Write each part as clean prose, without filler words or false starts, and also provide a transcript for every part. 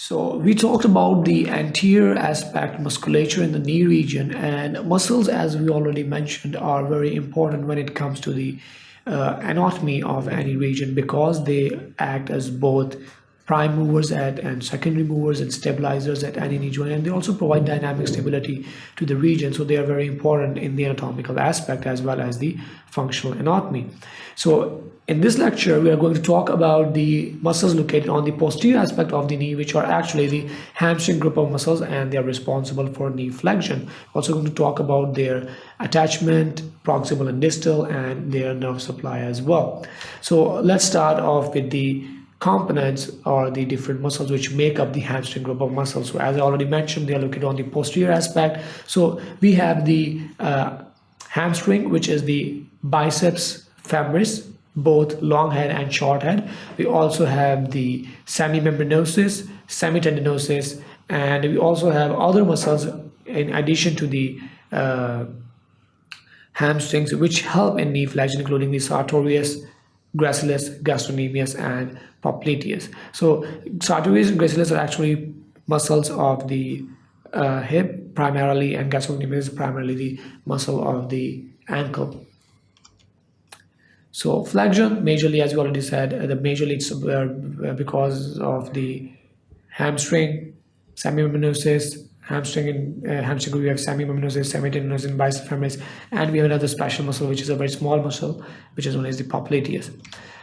So we talked about the anterior aspect musculature in the knee region, and muscles, as we already mentioned, are very important when it comes to the anatomy of any region because they act as both prime movers and secondary movers and stabilizers at any knee joint, and they also provide dynamic stability to the region. So they are very important in the anatomical aspect as well as the functional anatomy. So in this lecture, we are going to talk about the muscles located on the posterior aspect of the knee, which are actually the hamstring group of muscles, and they are responsible for knee flexion. Also going to talk about their attachment, proximal and distal, and their nerve supply as well. So let's start off with the components or the different muscles which make up the hamstring group of muscles. So as I already mentioned, they are located on the posterior aspect. So we have the hamstring, which is the biceps femoris, both long head and short head. We also have the semimembranosus, semitendinosus, and we also have other muscles in addition to the hamstrings which help in knee flexion, including the sartorius, gracilis, gastrocnemius, and popliteus. So sartorius and gracilis are actually muscles of the hip primarily, and gastrocnemius is primarily the muscle of the ankle. So flexion, majorly, as you already said, the majorly it's because of the hamstring, semimembranosus, hamstring we have semimembranosus, semitendinosus, and biceps femoris, and we have another special muscle which is a very small muscle which is known as the popliteus.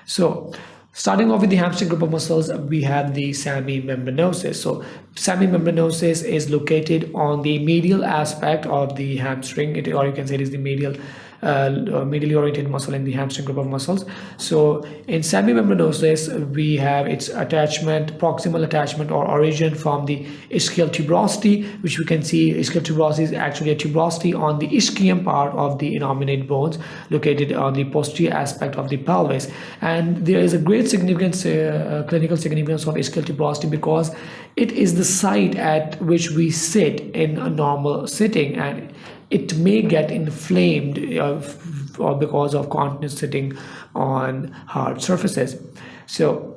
So starting off with the hamstring group of muscles, we have the semimembranosus. So semimembranosus is located on the medial aspect of the hamstring, or you can say it is the medially oriented muscle in the hamstring group of muscles. So in semimembranosus, we have its attachment, proximal attachment or origin from the ischial tuberosity, which we can see ischial tuberosity is actually a tuberosity on the ischium part of the innominate bones located on the posterior aspect of the pelvis. And there is a great significance, clinical significance of ischial tuberosity because it is the site at which we sit in a normal sitting, and it may get inflamed or because of continuous sitting on hard surfaces. So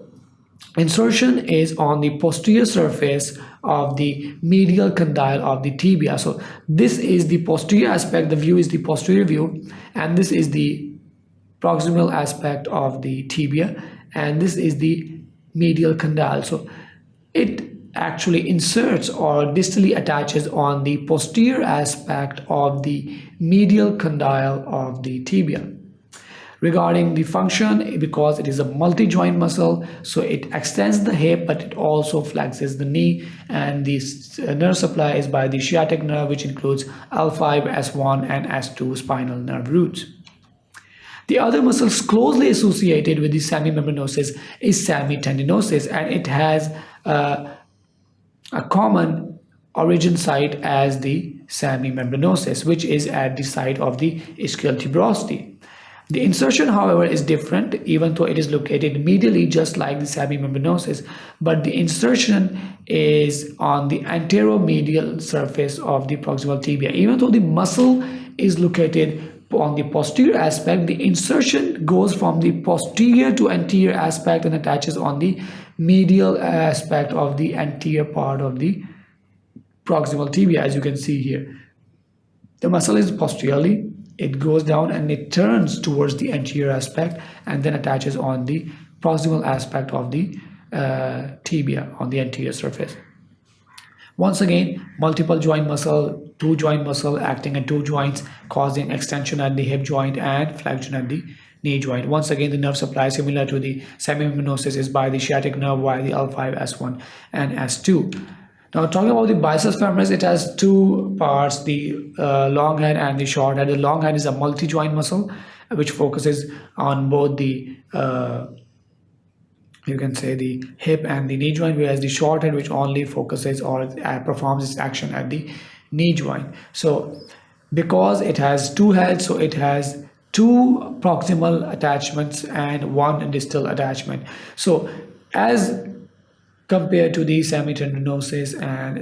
insertion is on the posterior surface of the medial condyle of the tibia. So this is the posterior aspect, the view is the posterior view, and this is the proximal aspect of the tibia, and this is the medial condyle. So it actually inserts or distally attaches on the posterior aspect of the medial condyle of the tibia. Regarding the function, because it is a multi-joint muscle, so it extends the hip but it also flexes the knee, and the nerve supply is by the sciatic nerve, which includes L5, S1 and S2 spinal nerve roots. The other muscles closely associated with the semimembranosus is semitendinosus, and it has a common origin site as the semimembranosus, which is at the site of the ischial tuberosity. The insertion, however, is different, even though it is located medially just like the semimembranosus, but the insertion is on the anteromedial surface of the proximal tibia. Even though the muscle is located on the posterior aspect, the insertion goes from the posterior to anterior aspect and attaches on the medial aspect of the anterior part of the proximal tibia, as you can see here. The muscle is posteriorly, it goes down and it turns towards the anterior aspect and then attaches on the proximal aspect of the tibia on the anterior surface. Once again, multiple joint muscle, two joint muscle acting at two joints, causing extension at the hip joint and flexion at the knee joint. Once again, the nerve supply similar to the semimembranosus is by the sciatic nerve via the L5, S1 and S2. Now talking about the biceps femoris, it has two parts, the long head and the short head. The long head is a multi-joint muscle which focuses on both the you can say the hip and the knee joint, whereas the short head which only focuses or performs its action at the knee joint. So because it has two heads, so it has two proximal attachments and one distal attachment. So as compared to the semitendinosus and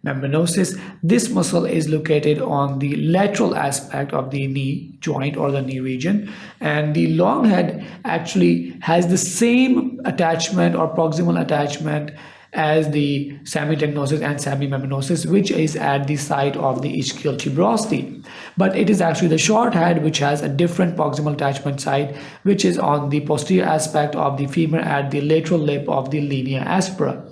semimembranosus, this muscle is located on the lateral aspect of the knee joint or the knee region, and the long head actually has the same attachment or proximal attachment as the semitendinosus and semimembranosus, which is at the site of the ischial tuberosity. But it is actually the short head which has a different proximal attachment site, which is on the posterior aspect of the femur at the lateral lip of the linea aspera.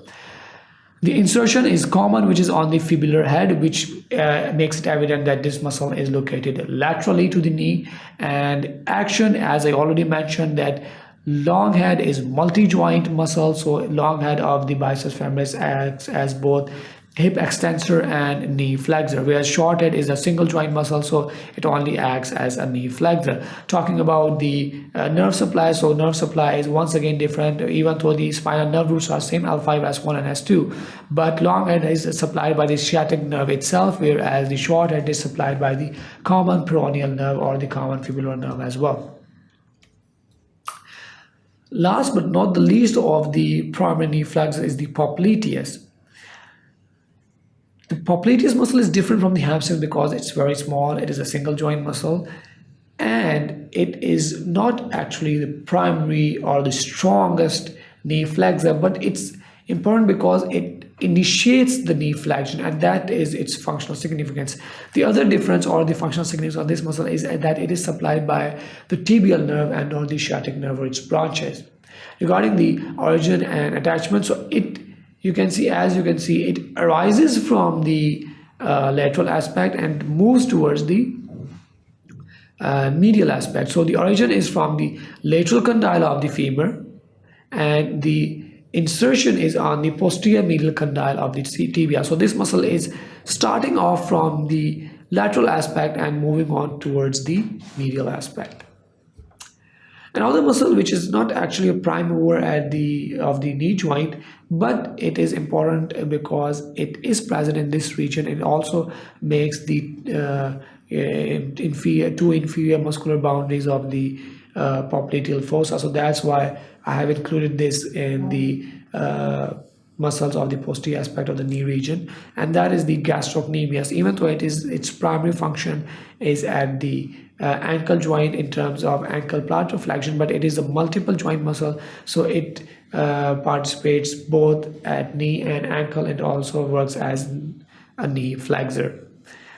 The insertion is common, which is on the fibular head, which makes it evident that this muscle is located laterally to the knee. And action, as I already mentioned, that long head is multi-joint muscle, so long head of the biceps femoris acts as both hip extensor and knee flexor, whereas short head is a single joint muscle, so it only acts as a knee flexor. Talking about the nerve supply, so nerve supply is once again different, even though the spinal nerve roots are same, L5, S1 and S2, but long head is supplied by the sciatic nerve itself, whereas the short head is supplied by the common peroneal nerve or the common fibular nerve as well. Last but not the least of the primary knee flexor is the popliteus. The popliteus muscle is different from the hamstring because it's very small. It is a single joint muscle, and it is not actually the primary or the strongest knee flexor, but it's important because it initiates the knee flexion, and that is its functional significance. The other difference or the functional significance of this muscle is that it is supplied by the tibial nerve and or the sciatic nerve or its branches. Regarding the origin and attachment, so you can see it arises from the lateral aspect and moves towards the medial aspect. So the origin is from the lateral condyle of the femur, and the insertion is on the posterior medial condyle of the tibia. So this muscle is starting off from the lateral aspect and moving on towards the medial aspect. Another muscle which is not actually a prime mover of the knee joint, but it is important because it is present in this region. It also makes the two inferior muscular boundaries of the popliteal fossa. So that's why I have included this in the muscles of the posterior aspect of the knee region, and that is the gastrocnemius. Even though its primary function is at the ankle joint in terms of ankle plantar flexion, but it is a multiple joint muscle, so it participates both at knee and ankle, and also works as a knee flexor.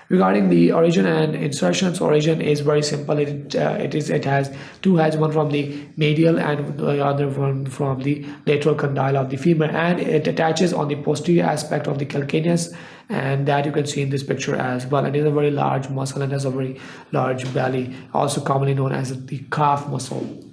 Regarding the origin and insertions, origin is very simple. It has two heads, one from the medial and the other one from the lateral condyle of the femur, and it attaches on the posterior aspect of the calcaneus, and that you can see in this picture as well. It is a very large muscle and has a very large belly, also commonly known as the calf muscle.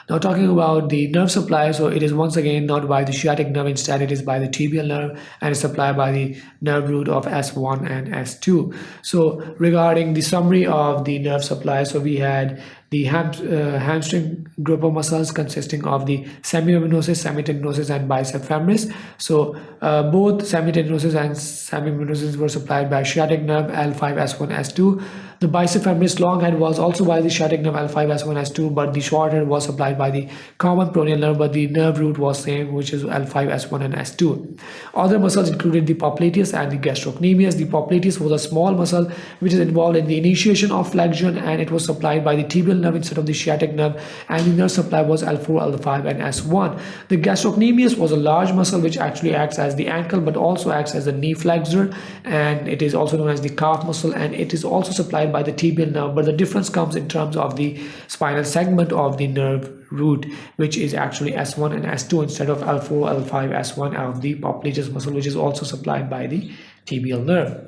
Now talking about the nerve supply, so it is once again not by the sciatic nerve, instead it is by the tibial nerve, and is supplied by the nerve root of S1 and S2. So regarding the summary of the nerve supply, so we had the hamstring group of muscles consisting of the semimembranosus, semitendinosus, and bicep femoris. So both semitendinosus and semimembranosus were supplied by sciatic nerve L5, S1, S2. The bicep femoris long head was also by the sciatic nerve L5, S1, S2, but the short head was supplied by the common peroneal nerve, but the nerve root was same, which is L5, S1, and S2. Other muscles included the popliteus and the gastrocnemius. The popliteus was a small muscle which is involved in the initiation of flexion, and it was supplied by the tibial nerve instead of the sciatic nerve, and the nerve supply was L4, L5, and S1. The gastrocnemius was a large muscle which actually acts as the ankle but also acts as the knee flexor, and it is also known as the calf muscle, and it is also supplied by the tibial nerve, but the difference comes in terms of the spinal segment of the nerve root, which is actually S1 and S2 instead of L4, L5, S1 of the popliteus muscle, which is also supplied by the tibial nerve.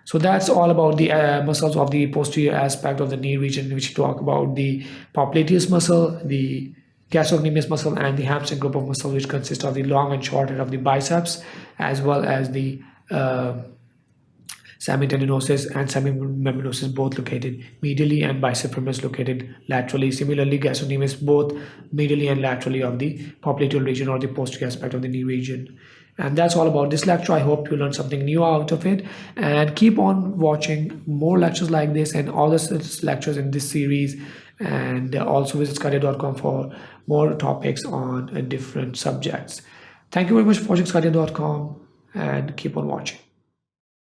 So that's all about the muscles of the posterior aspect of the knee region, which talk about the popliteus muscle, the gastrocnemius muscle, and the hamstring group of muscle, which consist of the long and short head of the biceps, as well as the semitendinosus and semimembranosus, both located medially, and bicep femoris located laterally. Similarly, gastrocnemius both medially and laterally of the popliteal region or the posterior aspect of the knee region. And that's all about this lecture. I hope you learned something new out of it, and keep on watching more lectures like this and all the lectures in this series, and also visit sqadia.com for more topics on different subjects. Thank you very much for watching sqadia.com, and keep on watching.